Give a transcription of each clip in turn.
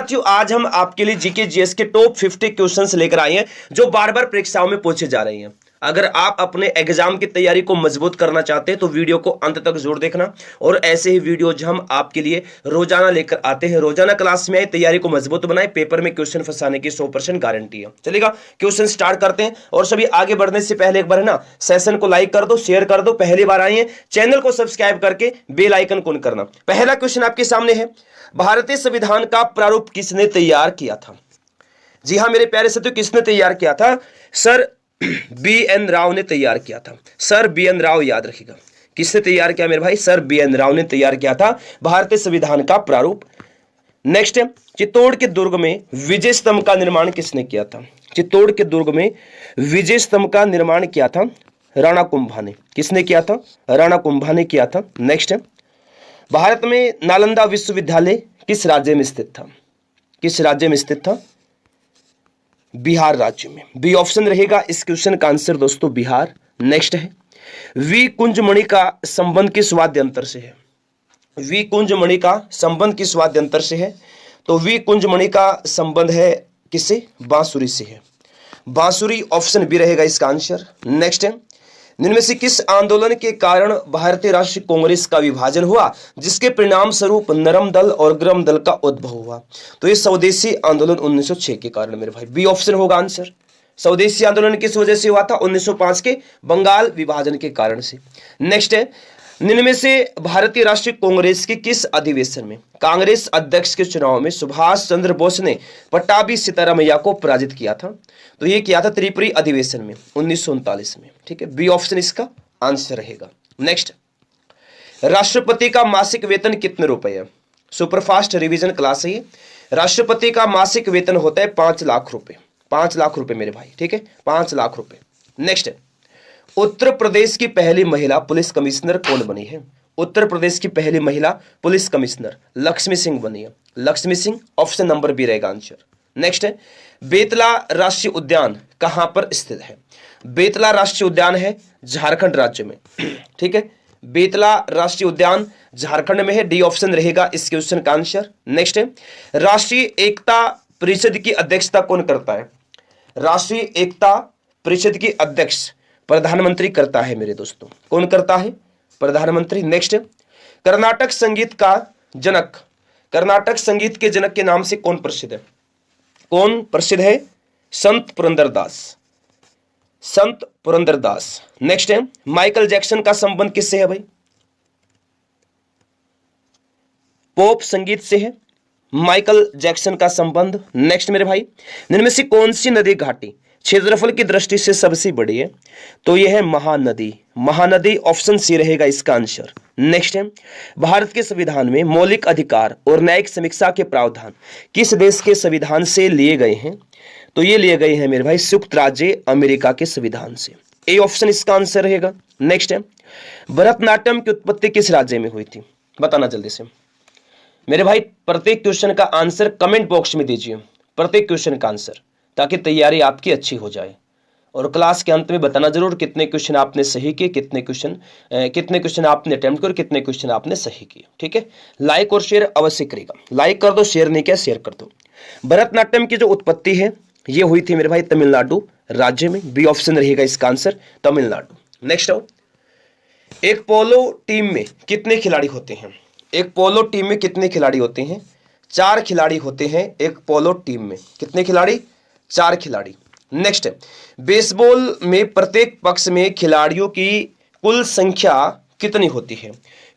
साथियों, आज हम आपके लिए जीके जीएस के टॉप 50 क्वेश्चंस लेकर आए हैं जो बार बार परीक्षाओं में पूछे जा रहे हैं। अगर आप अपने एग्जाम की तैयारी को मजबूत करना चाहते हैं तो वीडियो को अंत तक जरूर देखना। और ऐसे ही वीडियोज हम आपके लिए रोजाना लेकर आते हैं। रोजाना क्लास में आए, तैयारी को मजबूत बनाए, पेपर में क्वेश्चन फंसाने की 100% गारंटी है। चलेगा, क्वेश्चन स्टार्ट करते हैं। और सभी आगे बढ़ने से पहले एक बार है ना, सेशन को लाइक कर दो, शेयर कर दो। पहली बार आए हैं, चैनल को सब्सक्राइब करके बेल आइकन ऑन करना। पहला क्वेश्चन आपके सामने है, भारतीय संविधान का प्रारूप किसने तैयार किया था? जी हां मेरे प्यारे साथियों, किसने तैयार किया था? Sir BN. राव ने तैयार किया था। Sir BN. राव, याद रखिएगा, किसने तैयार किया मेरे भाई? Sir BN. राव ने तैयार किया था भारतीय संविधान का प्रारूप। नेक्स्ट है, चित्तौड़ के दुर्ग में विजय स्तंभ का निर्माण किसने किया था? चित्तौड़ के दुर्ग में विजय स्तंभ का निर्माण किया था राणा कुंभा ने। किसने किया था? राणा कुंभा ने किया था। नेक्स्ट है, भारत में नालंदा विश्वविद्यालय किस राज्य में स्थित था? किस राज्य में स्थित था? बिहार राज्य में। बी ऑप्शन रहेगा इस क्वेश्चन का आंसर दोस्तों, बिहार। नेक्स्ट है, वी कुंजमणि का संबंध किस वाद्य यंत्र से है? वी कुंजमणि का संबंध किस वाद्य यंत्र से है? तो वी कुंजमणि का संबंध है किससे? बांसुरी से है। बांसुरी, ऑप्शन बी रहेगा इसका आंसर। नेक्स्ट है, निम्न में से किस आंदोलन के कारण भारतीय राष्ट्रीय कांग्रेस का विभाजन हुआ जिसके परिणाम स्वरूप नरम दल और गरम दल का उद्भव हुआ? तो ये स्वदेशी आंदोलन 1906 के कारण मेरे भाई, बी ऑप्शन होगा आंसर। स्वदेशी आंदोलन किस वजह से हुआ था? 1905 के बंगाल विभाजन के कारण से। नेक्स्ट है, निम्न में से भारतीय राष्ट्रीय कांग्रेस के किस अधिवेशन में कांग्रेस अध्यक्ष के चुनाव में सुभाष चंद्र बोस ने पट्टाभी सीतारामैया को पराजित किया था? तो ये किया था त्रिपुरी अधिवेशन में 1939 में। ठीक है, बी ऑप्शन इसका आंसर रहेगा। नेक्स्ट, राष्ट्रपति का मासिक वेतन कितने रुपए है? सुपरफास्ट रिवीजन क्लास है ये। राष्ट्रपति का मासिक वेतन होता है 5 लाख रुपए। 5 लाख रुपए मेरे भाई, ठीक है, 5 लाख रुपए। नेक्स्ट, उत्तर प्रदेश की पहली महिला पुलिस कमिश्नर कौन बनी है? उत्तर प्रदेश की पहली महिला पुलिस कमिश्नर लक्ष्मी सिंह बनी है। Lakshmi Singh, option number B रहेगा आंसर। नेक्स्ट है, बेतला राष्ट्रीय उद्यान कहां पर स्थित है? बेतला राष्ट्रीय उद्यान है झारखंड राज्य में। ठीक है, बेतला राष्ट्रीय उद्यान झारखंड में है। डी ऑप्शन रहेगा इस क्वेश्चन का आंसर। नेक्स्ट है, राष्ट्रीय एकता परिषद की अध्यक्षता कौन करता है? राष्ट्रीय एकता परिषद की अध्यक्ष प्रधानमंत्री करता है मेरे दोस्तों। कौन करता है? प्रधानमंत्री। नेक्स्ट, कर्नाटक संगीत का जनक, कर्नाटक संगीत के जनक के नाम से कौन प्रसिद्ध है? कौन प्रसिद्ध है? संत पुरंदरदास। संत पुरंदरदास। नेक्स्ट है, माइकल जैक्सन का संबंध किससे है भाई? पॉप संगीत से है माइकल जैक्सन का संबंध। नेक्स्ट मेरे भाई, निम्न में से कौन सी नदी घाटी क्षेत्रफल की दृष्टि से सबसे बड़ी है? तो यह है महानदी। महानदी, ऑप्शन सी रहेगा इसका आंसर। नेक्स्ट है, भारत के संविधान में मौलिक अधिकार और न्यायिक समीक्षा के प्रावधान किस देश के संविधान से लिए गए हैं? तो ये लिए गए हैं मेरे भाई संयुक्त राज्य अमेरिका के संविधान से। ए ऑप्शन इसका आंसर रहेगा। नेक्स्ट है, भरतनाट्यम की उत्पत्ति किस राज्य में हुई थी? बताना जल्दी से मेरे भाई। प्रत्येक क्वेश्चन का आंसर कमेंट बॉक्स में दीजिए, प्रत्येक क्वेश्चन का आंसर, ताकि तैयारी आपकी अच्छी हो जाए। और क्लास के अंत में बताना जरूर कितने क्वेश्चन आपने सही किए, कितने क्वेश्चन आपने अटेम्प्ट किए, कितने क्वेश्चन आपने सही किए। ठीक है, लाइक और शेयर अवश्य करेगा। लाइक कर दो, शेयर नहीं किया शेयर कर दो। भरतनाट्यम की जो उत्पत्ति है ये हुई थी मेरे भाई तमिलनाडु राज्य में। बी ऑप्शन रहेगा इसका आंसर, तमिलनाडु। नेक्स्ट आओ, एक पोलो टीम में कितने खिलाड़ी होते हैं? एक पोलो टीम में कितने खिलाड़ी होते हैं? 4 खिलाड़ी होते हैं एक पोलो टीम में। कितने खिलाड़ी? 4 खिलाड़ी। नेक्स्ट है, बेसबॉल में प्रत्येक पक्ष में खिलाड़ियों की कुल संख्या कितनी होती है?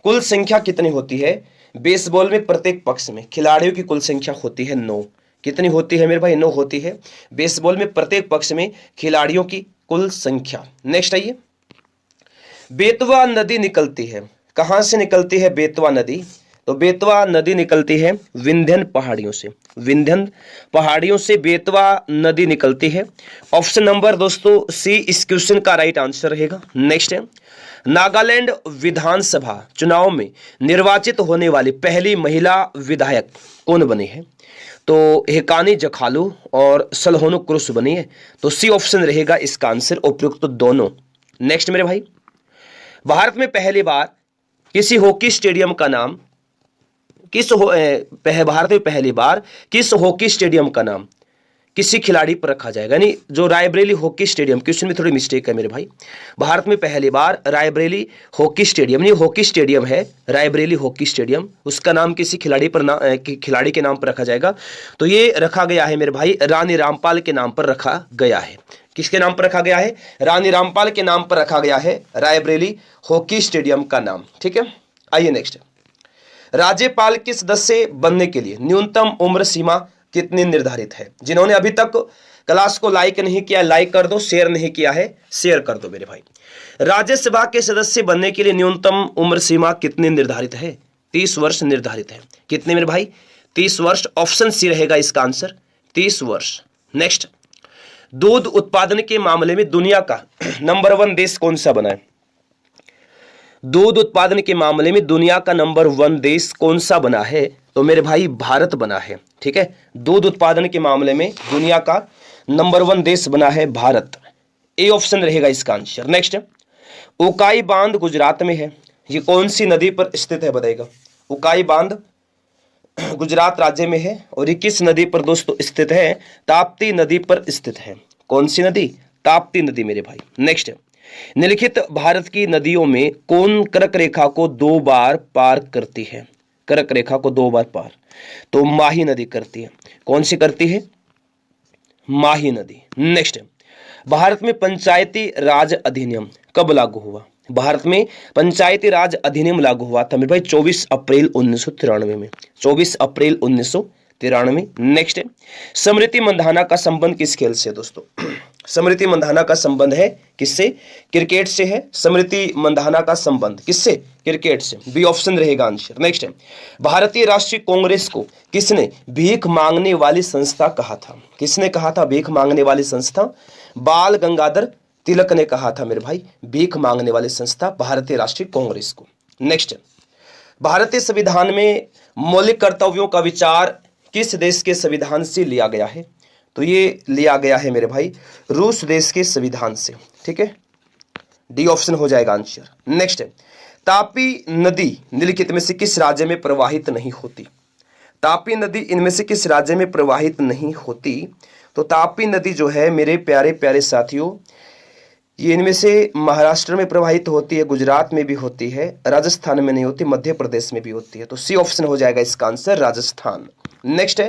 कुल संख्या कितनी होती है? बेसबॉल में प्रत्येक पक्ष में खिलाड़ियों की कुल संख्या होती है 9। कितनी होती है मेरे भाई? 9 होती है बेसबॉल में प्रत्येक पक्ष में खिलाड़ियों की कुल संख्या। नेक्स्ट आइए, बेतवा नदी निकलती है, कहां से निकलती है बेतवा नदी? तो बेतवा नदी निकलती है विंध्यन पहाड़ियों से। विंध्यन पहाड़ियों से बेतवा नदी निकलती है। ऑप्शन नंबर दोस्तों सी इस क्वेश्चन का राइट आंसर रहेगा। नेक्स्ट है, नागालैंड विधानसभा चुनाव में निर्वाचित होने वाली पहली महिला विधायक कौन बनी है? तो हेकानी जखालू और सलहोनो क्रुस बनी है। तो सी ऑप्शन रहेगा इसका आंसर, उपयुक्त दोनों। नेक्स्ट मेरे भाई, भारत में पहली बार किसी हॉकी स्टेडियम का नाम भारत में पहली बार किस हॉकी स्टेडियम का नाम किसी खिलाड़ी पर रखा जाएगा? यानी जो रायबरेली हॉकी स्टेडियम, क्वेश्चन में थोड़ी मिस्टेक है मेरे भाई। भारत में पहली बार रायबरेली हॉकी स्टेडियम, नहीं हॉकी स्टेडियम है रायबरेली हॉकी स्टेडियम, उसका नाम किसी खिलाड़ी के नाम पर रखा जाएगा। तो ये रखा गया है मेरे भाई रानी रामपाल के नाम पर रखा गया है। किसके नाम पर रखा गया है? रानी रामपाल के नाम पर रखा गया है रायबरेली हॉकी स्टेडियम का नाम। ठीक है, आइए नेक्स्ट। राज्यपाल के सदस्य बनने के लिए न्यूनतम उम्र सीमा कितनी निर्धारित है? जिन्होंने अभी तक क्लास को लाइक नहीं किया लाइक कर दो, शेयर नहीं किया है शेयर कर दो मेरे भाई। राज्यसभा के सदस्य बनने के लिए न्यूनतम उम्र सीमा कितनी निर्धारित है? 30 वर्ष निर्धारित है। कितने मेरे भाई? 30 वर्ष। ऑप्शन सी रहेगा इसका आंसर, 30 वर्ष। नेक्स्ट, दूध उत्पादन के मामले में दुनिया का नंबर 1 देश कौन सा बना है? दूध उत्पादन के मामले में दुनिया का नंबर 1 देश कौन सा बना है? तो मेरे भाई भारत बना है। ठीक है, दूध उत्पादन के मामले में दुनिया का नंबर 1 देश बना है भारत। ए ऑप्शन रहेगा इसका आंसर। नेक्स्ट, उकाई बांध गुजरात में है, ये कौन सी नदी पर स्थित है बताइएगा? उकाई बांध गुजरात राज्य में है और ये किस नदी पर दोस्तों स्थित है? ताप्ती नदी पर स्थित है। कौन सी नदी? ताप्ती नदी मेरे भाई। नेक्स्ट, निम्नलिखित भारत की नदियों में कौन कर्क रेखा को 2 बार पार करती है? कर्क रेखा को 2 बार पार, तो माही नदी करती है। कौन सी करती है? माही नदी। नेक्स्ट, भारत में पंचायती राज अधिनियम कब लागू हुआ? भारत में पंचायती राज अधिनियम लागू हुआ था मेरे भाई 24 अप्रैल 1993 में, 24 अप्रैल 1993। नेक्स्ट, स्मृति मंधाना का संबंध किस खेल से है दोस्तों? स्मृति मंधाना का संबंध है किससे? क्रिकेट से है। स्मृति मंधाना का संबंध किससे? क्रिकेट से। बी ऑप्शन रहेगा आंसर। नेक्स्ट, भारतीय राष्ट्रीय कांग्रेस को किसने भीख मांगने वाली संस्था कहा था? किसने कहा था भीख मांगने वाली संस्था? बाल गंगाधर तिलक ने कहा था मेरे भाई भीख मांगने वाली संस्था भारतीय राष्ट्रीय कांग्रेस को। नेक्स्ट, भारतीय संविधान में मौलिक कर्तव्यों का विचार किस देश के संविधान से लिया गया है? तो ये लिया गया है मेरे भाई रूस देश के संविधान से। ठीक है, डी ऑप्शन हो जाएगा आंसर। नेक्स्ट, तापी नदी निम्नलिखित में से किस राज्य में प्रवाहित नहीं होती? तापी नदी इनमें से किस राज्य में प्रवाहित नहीं होती? तो तापी नदी जो है मेरे प्यारे प्यारे साथियों, ये इनमें से महाराष्ट्र में प्रवाहित होती है, गुजरात में भी होती है, राजस्थान में नहीं होती, मध्य प्रदेश में भी होती है। तो सी ऑप्शन हो जाएगा इसका आंसर, राजस्थान। नेक्स्ट है,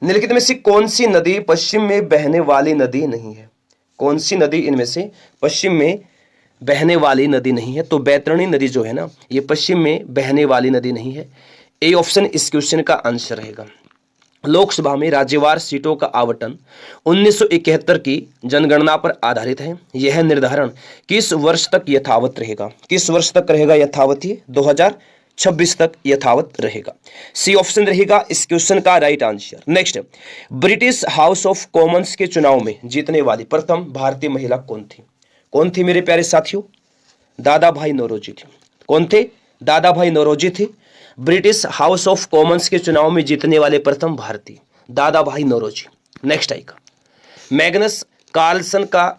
निम्नलिखित में से कौन सी नदी पश्चिम में बहने वाली नदी नहीं है? कौन सी नदी इनमें से पश्चिम में बहने वाली नदी नहीं है? तो बैतरणी नदी जो है ना, ये पश्चिम में बहने वाली नदी नहीं है। ए ऑप्शन इस क्वेश्चन का आंसर रहेगा। लोकसभा में राज्यवार सीटों का आवंटन 1971 की जनगणना पर आधारित है। यह निर्धारण किस वर्ष तक यथावत रहेगा? किस वर्ष तक रहेगा यथावत? ये 2026 तक यथावत रहेगा। सी ऑप्शन रहेगा इस क्वेश्चन का right answer. Next, British house of Commons के चुनाव में जीतने वाली प्रथम भारतीय महिला कौन थी? कौन थी मेरे प्यारे साथियों? दादा भाई नौरोजी थी। कौन थे? दादा भाई नौरोजी थे। ब्रिटिश हाउस ऑफ कॉमन्स के चुनाव में जीतने वाले प्रथम भारतीय दादा भाई नौरोजी। नेक्स्ट आएगा, मैग्नस कार्लसन का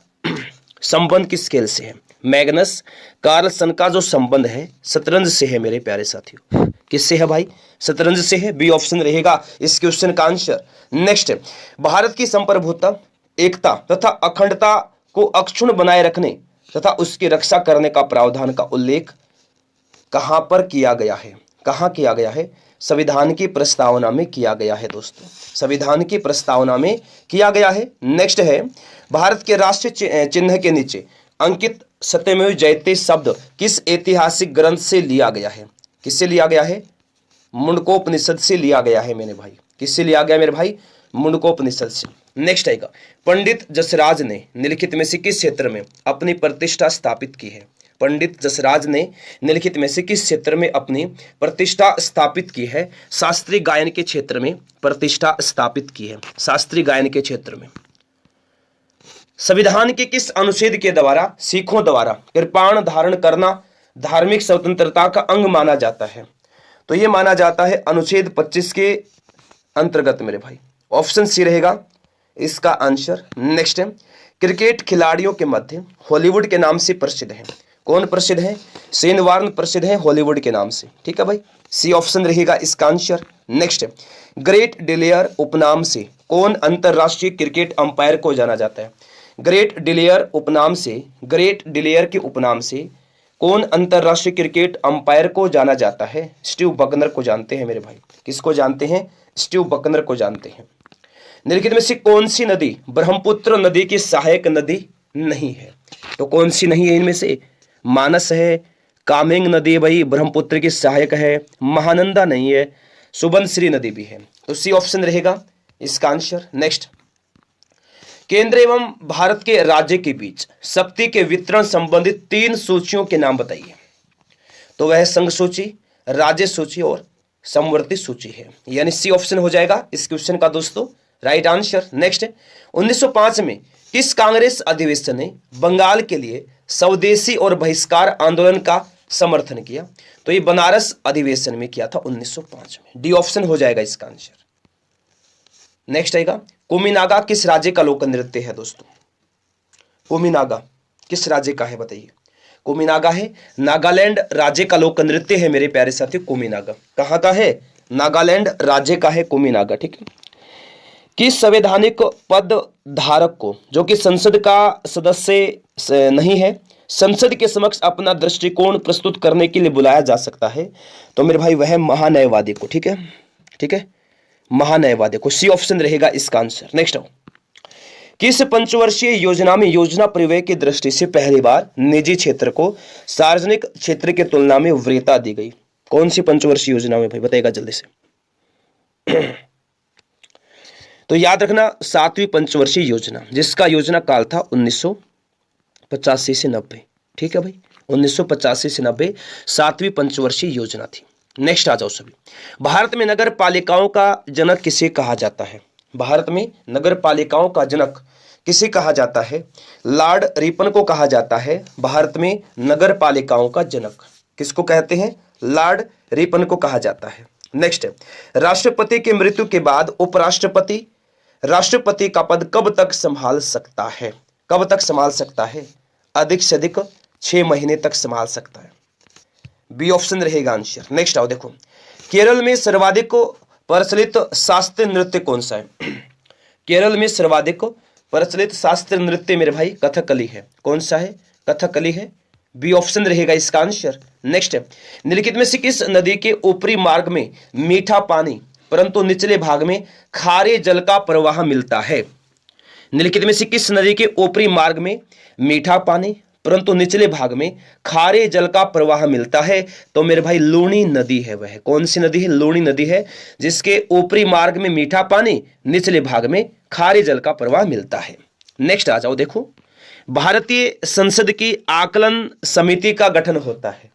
संबंध किस खेल से है? मैग्नस कार्लसन का जो संबंध है शतरंज से है मेरे प्यारे साथियों। किससे है भाई? शतरंज से है। बी ऑप्शन रहेगा इस क्वेश्चन का आंसर। नेक्स्ट, भारत की संप्रभुता, एकता तथा अखंडता को अक्षुण्ण बनाए रखने तथा उसकी रक्षा करने का प्रावधान का उल्लेख कहां पर किया गया है? कहां किया गया है? संविधान की प्रस्तावना में किया गया है दोस्तों, संविधान की प्रस्तावना में किया गया है। नेक्स्ट है, भारत के राष्ट्रीय चिन्ह के नीचे अंकित सत्यमेव जयते शब्द किस ऐतिहासिक ग्रंथ से लिया गया है? किससे लिया गया है? मुंडकोपनिषद से लिया गया है मेरे भाई। किससे लिया गया मेरे भाई? मुंडकोपनिषद से। नेक्स्ट आएगा, पंडित जसराज ने निम्नलिखित में से किस क्षेत्र में अपनी प्रतिष्ठा स्थापित की है? पंडित जसराज ने निम्नलिखित में से किस क्षेत्र में अपनी प्रतिष्ठा स्थापित की है? शास्त्रीय गायन के क्षेत्र में प्रतिष्ठा स्थापित की है, शास्त्रीय गायन के क्षेत्र में। संविधान के किस अनुच्छेद के द्वारा सिखों द्वारा कृपाण धारण करना धार्मिक स्वतंत्रता का अंग माना जाता है? तो यह माना जाता है अनुच्छेद 25 के अंतर्गत मेरे भाई। ऑप्शन सी रहेगा इसका आंसर। नेक्स्ट है, क्रिकेट खिलाड़ियों के मध्य हॉलीवुड के नाम से प्रसिद्ध है। कौन प्रसिद्ध है? शेन वार्न प्रसिद्ध है हॉलीवुड के नाम से। ठीक है भाई, सी ऑप्शन रहेगा इसका आंसर। नेक्स्ट, ग्रेट डिलेयर उपनाम से कौन अंतरराष्ट्रीय क्रिकेट अंपायर को जाना जाता है? ग्रेट डिलेयर उपनाम से, ग्रेट डिलेयर के उपनाम से कौन अंतरराष्ट्रीय क्रिकेट अंपायर को जाना जाता है? स्टीव बकनर को जानते हैं मेरे भाई। किसको जानते हैं? स्टीव बकनर को जानते हैं। निम्नलिखित में से कौन सी नदी ब्रह्मपुत्र नदी की सहायक नदी नहीं है? तो कौन सी नहीं है इनमें से? मानस है, कामेंग नदी है भाई ब्रह्मपुत्र की सहायक है, महानंदा नहीं है, सुबनश्री नदी भी है। तो सी ऑप्शन रहेगा इसका आंसर। नेक्स्ट, केंद्र एवं भारत के राज्य के बीच शक्ति के वितरण संबंधित 3 सूचियों के नाम बताइए। तो वह संघ सूची, राज्य सूची और समवर्ती सूची है, यानी सी ऑप्शन हो जाएगा इस क्वेश्चन का दोस्तों राइट आंसर। नेक्स्ट, 1905 में किस कांग्रेस अधिवेशन ने बंगाल के लिए स्वदेशी और बहिष्कार आंदोलन का समर्थन किया? तो ये बनारस अधिवेशन में किया था 1905 में। डी ऑप्शन हो जाएगा इसका आंसर। नेक्स्ट आएगा, कोमिनागा किस राज्य का लोक नृत्य है दोस्तों? कोमिनागा किस राज्य का है बताइए? कोमिनागा है नागालैंड राज्य का लोक नृत्य है मेरे प्यारे साथियों। कोमिनागा कहाँ का है? नागालैंड राज्य का है कोमिनागा। ठीक है, किस संवैधानिक पद धारक को, जो कि संसद का सदस्य नहीं है, संसद के समक्ष अपना दृष्टिकोण प्रस्तुत करने के लिए बुलाया जा सकता है? तो मेरे भाई वह महान्यायवादी को। ठीक है, ठीक है, महान्यायवादी को। सी ऑप्शन रहेगा इसका आंसर। नेक्स्ट, किस पंचवर्षीय योजना में योजना परिव्यय की दृष्टि से पहली बार निजी क्षेत्र को सार्वजनिक क्षेत्र की तुलना में वरीयता दी गई? कौन सी पंचवर्षीय योजना में भाई बताएगा जल्दी से? तो याद रखना 7वीं पंचवर्षीय योजना, जिसका योजना काल था 1985 से 90। ठीक है भाई, 1985 से 90 7वीं पंचवर्षीय योजना थी। नेक्स्ट आ जाओ सभी, भारत में नगर पालिकाओं का जनक किसे कहा जाता है? भारत में नगर पालिकाओं का जनक किसे कहा जाता है? लॉर्ड रिपन को कहा जाता है भारत में नगर पालिकाओं का जनक। किसको कहते हैं? लॉर्ड रिपन को कहा जाता है। नेक्स्ट, राष्ट्रपति की मृत्यु के बाद उपराष्ट्रपति राष्ट्रपति का पद कब तक संभाल सकता है? कब तक संभाल सकता है? अधिक से अधिक 6 महीने तक संभाल सकता है। बी ऑप्शन रहेगा आंसर। नेक्स्ट आओ देखो, केरल में सर्वाधिक प्रचलित शास्त्रीय नृत्य कौन सा है? केरल में सर्वाधिक प्रचलित शास्त्रीय नृत्य मेरे भाई कथकली है। कौन सा है? कथकली है। बी ऑप्शन रहेगा इसका आंसर। नेक्स्ट, निम्नलिखित में से किस नदी के ऊपरी मार्ग में मीठा पानी परंतु निचले भाग में खारे जल का प्रवाह मिलता है? निम्नलिखित में से किस नदी के ऊपरी मार्ग में मीठा पानी परंतु निचले भाग में खारे जल का प्रवाह मिलता है? तो मेरे भाई लूनी नदी है वह। कौन सी नदी है? लूनी नदी है, जिसके ऊपरी मार्ग में मीठा पानी, निचले भाग में खारे जल का प्रवाह मिलता है। नेक्स्ट आ जाओ देखो, भारतीय संसद की आकलन समिति का गठन होता है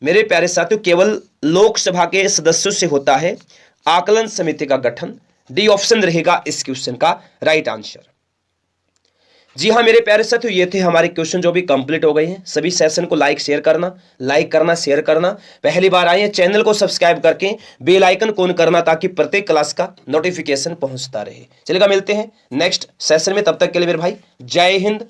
मेरे प्यारे साथियों, केवल लोकसभा के सदस्यों से होता है आकलन समिति का गठन। डी ऑप्शन रहेगा इस क्वेश्चन का राइट आंसर। जी हाँ मेरे प्यारे साथियों, ये थे हमारे क्वेश्चन जो भी कंप्लीट हो गए हैं। सभी सेशन को लाइक करना शेयर करना। पहली बार आए हैं चैनल को सब्सक्राइब करके बेल आइकन ऑन करना, ताकि प्रत्येक क्लास का नोटिफिकेशन पहुंचता रहे। चलेगा, मिलते हैं नेक्स्ट सेशन में, तब तक के लिए मेरे भाई जय हिंद